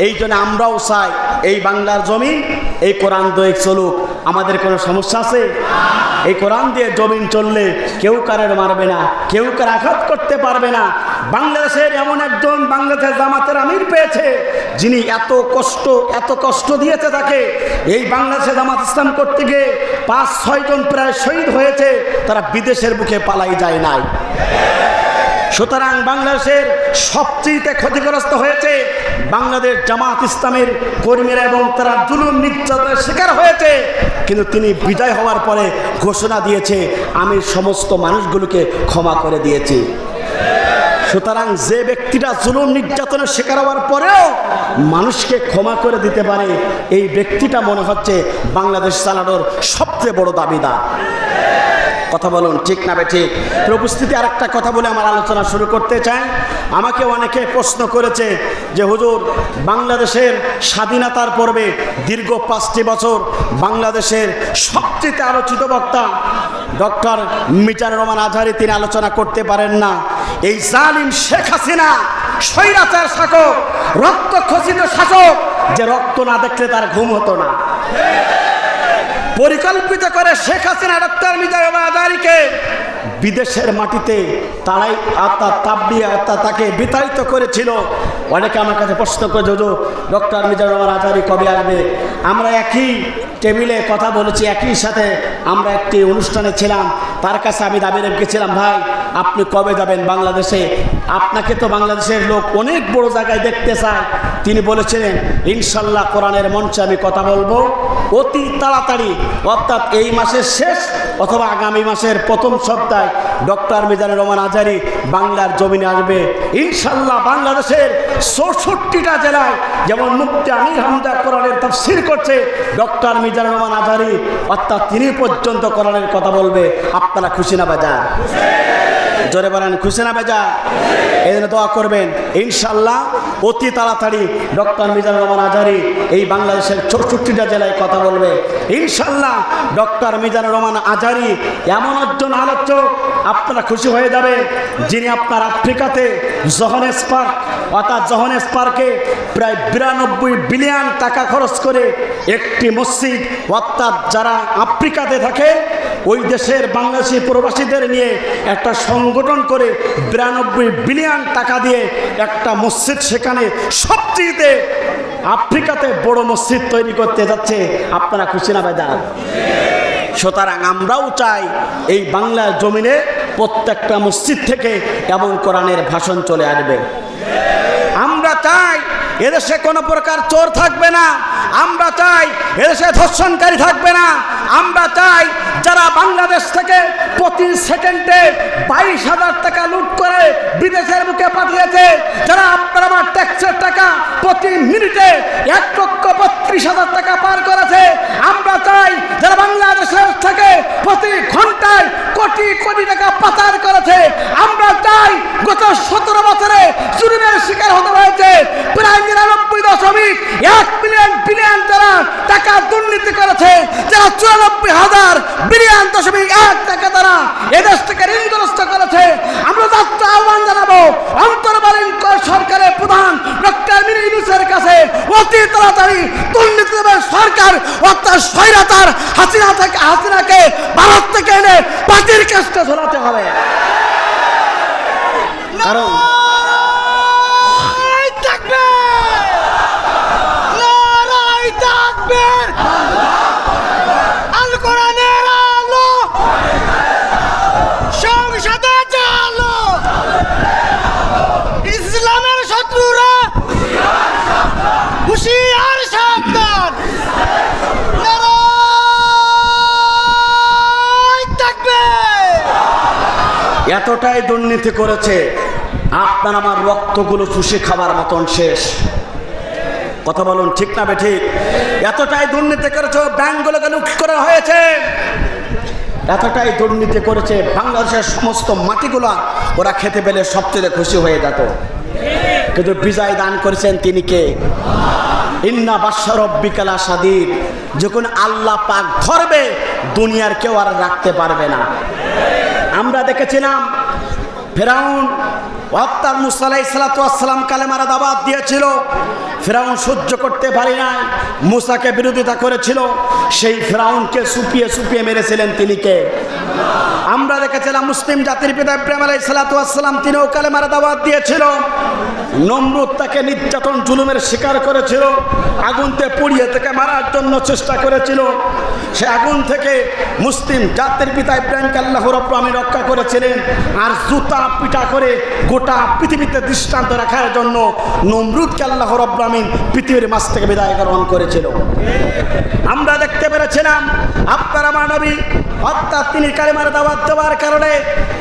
এই জন্য আমরাও চাই এই বাংলার জমিন এই কোরআন দোয়েক চলুক। আমাদের কোনো সমস্যা আছে? এই কোরআন দিয়ে জমিন চললে কেউ কারোর মারবে না, কেউ কার আঘাত করতে পারবে না। বাংলাদেশের এমন একজন বাংলাদেশ জামাতের আমির পেয়েছে যিনি এত কষ্ট দিয়েছে তাকে। এই বাংলাদেশে জামাত ইসলাম করতে গিয়ে 5-6 জন প্রায় শহীদ হয়েছে, তারা বিদেশের বুকে পালাই যায় নাই। সুতরাং বাংলাদেশের সবচেয়ে ক্ষতিগ্রস্ত হয়েছে বাংলাদেশ জামাত ইসলামের কর্মীরা এবং তারা জুলুম নির্যাতনের শিকার হয়েছে। কিন্তু তিনি বিদায় হওয়ার পরে ঘোষণা দিয়েছে, আমি সমস্ত মানুষগুলোকে ক্ষমা করে দিয়েছি। সুতরাং যে ব্যক্তিটা জুলুম নির্যাতনের শিকার হওয়ার পরেও মানুষকে ক্ষমা করে দিতে পারে, এই ব্যক্তিটা মনে হচ্ছে বাংলাদেশ চালানোর সবচেয়ে বড় দাবিদার। কথা বলুন ঠিক না বেঠিক? উপস্থিতি আরেকটা কথা বলে আমার আলোচনা শুরু করতে চাই। আমাকে অনেকে প্রশ্ন করেছে যে হুজুর, বাংলাদেশের স্বাধীনতার পূর্বে দীর্ঘ 5টি বছর বাংলাদেশের সবচেয়ে আলোচিত বক্তা ডক্টর মিজানুর রহমান আজহারী তিনি আলোচনা করতে পারেন না। এই জালিম শেখ হাসিনা স্বৈরাচার শাসক, রক্ত খচিত শাসক, যে রক্ত না দেখলে তার ঘুম হতো না। পরিকল্পিত করে শেখ হাসিনা ডক্টর মিজানুর রহমান আজহারীকে বিদেশের মাটিতে তারাই তাকে বিতাড়িত করেছিল। অনেকে আমার কাছে প্রশ্ন করে, ডক্টর মিজানুর রহমান আজহারী কবে আসবে? আমরা একই টেবিলে কথা বলেছি, একই সাথে আমরা একটি অনুষ্ঠানে ছিলাম। তার কাছে আমি দাবি রেখেছিলাম, ভাই আপনি কবে যাবেন বাংলাদেশে? আপনাকে তো বাংলাদেশের লোক অনেক বড় জায়গায় দেখতে চায়। তিনি বলেছিলেন, ইনশাল্লাহ কোরআনের মঞ্চে আমি কথা বলবো অতি তাড়াতাড়ি, অর্থাৎ এই মাসের শেষ অথবা আগামী মাসের প্রথম সপ্তাহে ডক্টর মিজানুর রহমান আজহারী বাংলার জমিনে আসবে ইনশাল্লাহ। বাংলাদেশের 64টা জেলায় যেমন মুফতি আমির হামজা কোরআনের তাফসীর করছে, ডক্টর মিজানুর রহমান আজহারী অর্থাৎ তিনি পর্যন্ত কোরআনের কথা বলবে। আপনারা খুশি না বাজার? জোরে বলেন খুশি না বাজার? এই জন্য দোয়া করবেন ইনশাল্লাহ অতি তাড়াতাড়ি ডক্টর মিজানুর রহমান আজহারী এই বাংলাদেশের 64টা জেলায় কথা বলবে ইনশাল্লাহ। ডক্টর মিজানুর রহমান আজহারী এমন একজন আলোচক, আপনারা খুশি হয়ে যাবেন, যিনি আপনার আফ্রিকাতে জোহানেসবার্গে প্রায় 92 বিলিয়ন টাকা খরচ করে একটি মসজিদ, অর্থাৎ যারা আফ্রিকাতে থাকে ওই দেশের বাংলাদেশি প্রবাসীদের নিয়ে একটা সংগঠন করে 92 বিলিয়ন টাকা দিয়ে একটা মসজিদ সেখানে সবচেয়ে আফ্রিকাতে বড় মসজিদ তৈরি করতে যাচ্ছে। আপনারা খুশি না বাজার? সুতরাং আমরাও চাই এই বাংলার জমিনে প্রত্যেকটা মসজিদ থেকে এমন কোরআনের ভাষণ চলে আসবে। আমরা চাই এদেশে কোনো প্রকার চোর থাকবে না। আমরা চাই এদেশে ধর্ষণকারী থাকবে না। আমরা চাই যারা বাংলাদেশ থেকে প্রতি সেকেন্ডে 22,000 টাকা লুট করে বিদেশের মুখে পাঠিয়েছে, যারা আপনার আমার ট্যাক্সের টাকা প্রতি মিনিটে 1,32,000 টাকা পার করেছে, আমরা চাই যারা বাংলাদেশের থেকে প্রতি ঘন্টায় কোটি কোটি টাকা পাচার করেছে, আমরা চাই গত 17 বছরে জুলুমের শিকার হতে হয়েছে প্রায় 99.1 বিলিয়ন যারা টাকা দুর্নীতি করেছে, যারা 94,000 বিলিয়ন দশমিক 1 টাকা তারা এদেশ থেকে ঋণগ্রস্ত করেছে। আমরা যাত্রা আহ্বান জানাবো অন্তর্বর্তী সরকারের প্রধান ডক্টর মির ইউনূসের কাছে অতি তাড়াতাড়ি দুর্নীতি সরকার অর্থাৎ স্বৈরাচার হাসিনাকে ভারত থেকে এনে পার্টির কাছে ঝোলাতে হবে। কারণ এতটাই দুর্নীতি করেছে, আপনার আমার রক্তগুলো চুষে খাবার মতন শেষ। কথা বলুন ঠিক না বেঠিক? এতটাই দুর্নীতি করেছে, ব্যাংকগুলোকে লুট করা হয়েছে, এতটাই দুর্নীতি করেছে, বাংলাদেশের সমস্ত মাটিগুলা ওরা খেতে পেলে সবচেয়ে খুশি হয়ে যেত। কিন্তু বিজয় দান করেছেন তিনি কে? ইন্না বাদশা রব্বিকা লাশাদীদ। যখন আল্লাহ পাক ধরবে দুনিয়ার কেউ আর রাখতে পারবে না। আমরা দেখেছিলাম ফেরাউন অর্থাৎ মুসা আলাইহিস সালাতু ওয়াস সালাম কালেমার দাওয়াত দিয়েছিল, ফিরাউন সহ্য করতে পারে নাই, মুসাকে বিরোধিতা করেছিল, সেই ফিরাউনকে সুপিয়ে সুপিয়ে মেরেছিলেন তিনি কে? আমরা দেখেছিলাম মুসলিম জাতির পিতা ইব্রাহিম আলাইহিস সালাতু ওয়াস সালাম, তিনিও কালেমার দাওয়াত দিয়েছিল। নমরুদ তাকে নির্যাতন জুলুমের শিকার করেছিল, আগুনতে পুড়িয়ে থেকে মারার জন্য চেষ্টা করেছিল। সে আগুন থেকে মুসলিম জাতির পিতা ইব্রাহিমকে আল্লাহ রাব্বুল আলামিন রক্ষা করেছিলেন। আর জুতা পিটা করে গোটা পৃথিবীতে দৃষ্টান্ত রাখার জন্য নমরুদকে আল্লাহ রাব্বুল আলামিন পৃথিবীর মাঝ থেকে বিদায় গ্রহণ করেছিল। আমরা দেখতে পেরেছিলাম আপনার আমার নবী অর্থাৎ তিনি কালেমার দাওয়াত দেওয়ার কারণে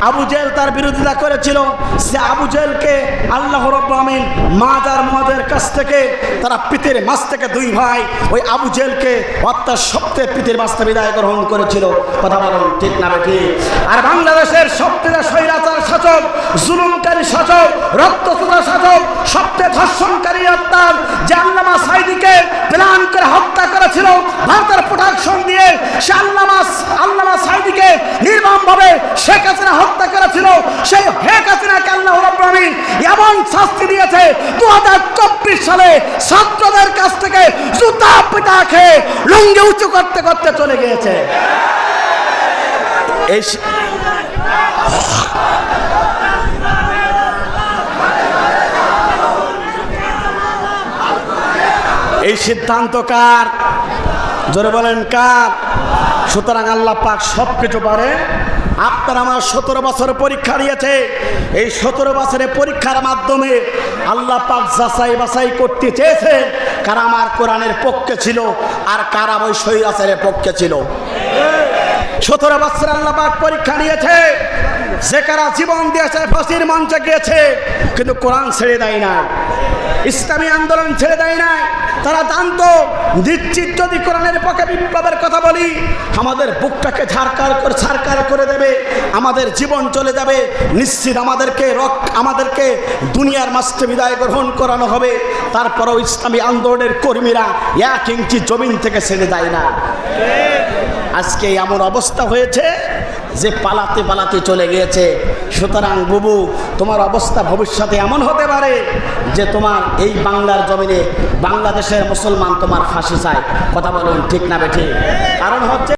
আবু জেহেল তার বিরোধিতা করেছিল। সে আবু জেহেলকে আল্লাহ রাব্বুল আলামিন মাদ আর মুআদের কাছ থেকে তারা পৃথিবীর মাঝ থেকে দুই ভাই ওই আবু জেহেলকে অর্থাৎ সপ্তাহে পৃথিবীর মাঝ থেকে বিদায় গ্রহণ করেছিল। কথা বলুন ঠিক না ঠিক? আর বাংলাদেশের সবথেকে স্বৈরাচার শাসক, জুলুমকারী শাসক, রক্তচোষা শাসক, সবথেকে ধর্ষণকারী অর্থাৎ যে আল্লামা সাঈদীকে প্ল্যান করে হত্যা করেছিল ভারতের প্রোটেকশন দিয়ে, সে আল্লামা সাঈদীকে নির্মমভাবে শেখ হাসিনা হত্যা করেছিল। সেই শেখ হাসিনাকে আল্লাহ রাব্বুল আলামিন এমন শাস্তি দিয়েছে 2024 সালে ছাত্রদের কাছ থেকে জুতা পিটা খেয়ে লুঙ্গি উঁচু করতে করতে চলে গিয়েছে। এই সিদ্ধান্ত কার? জোরে বলেন কার? সুতরাং আল্লাহ পাক সব কিছু পারে। আপনার আমার 17 বছর পরীক্ষা দিয়েছে। এই 17 বছরের পরীক্ষার মাধ্যমে আল্লাহ পাক যাচাই বাছাই করতে চেয়েছে কারা আমার কোরআনের পক্ষে ছিল আর কারা ওই স্বৈরাচারের পক্ষে ছিল। 17 বছর আল্লাহ পাক পরীক্ষা নিয়েছে। যে কারা জীবন দিয়েছে, ফাঁসির মঞ্চে গিয়েছে, কিন্তু কোরআন ছেড়ে দেয় না, ইসলামী আন্দোলন ছেড়ে দেয় না। তারা জানতো নিশ্চিত যদি কোরআনের পক্ষে বিপ্লবের কথা বলি আমাদের বুকটাকে ছারকার করে দেবে, আমাদের জীবন চলে যাবে, নিশ্চিত আমাদেরকে দুনিয়ার মাঝে বিদায় গ্রহণ করানো হবে। তারপরেও ইসলামী আন্দোলনের কর্মীরা 1 ইঞ্চি জমিন থেকে ছেড়ে দেয় না। আজকে এমন অবস্থা হয়েছে যে পালাতে পালাতে চলে গিয়েছে। সুতরাং বুবু, তোমার অবস্থা ভবিষ্যতে এমন হতে পারে যে তোমার এই বাংলার জমিনে বাংলাদেশের মুসলমান তোমার ফাঁসি চায়। কথা বলুন ঠিক না বেঠিক? কারণ হচ্ছে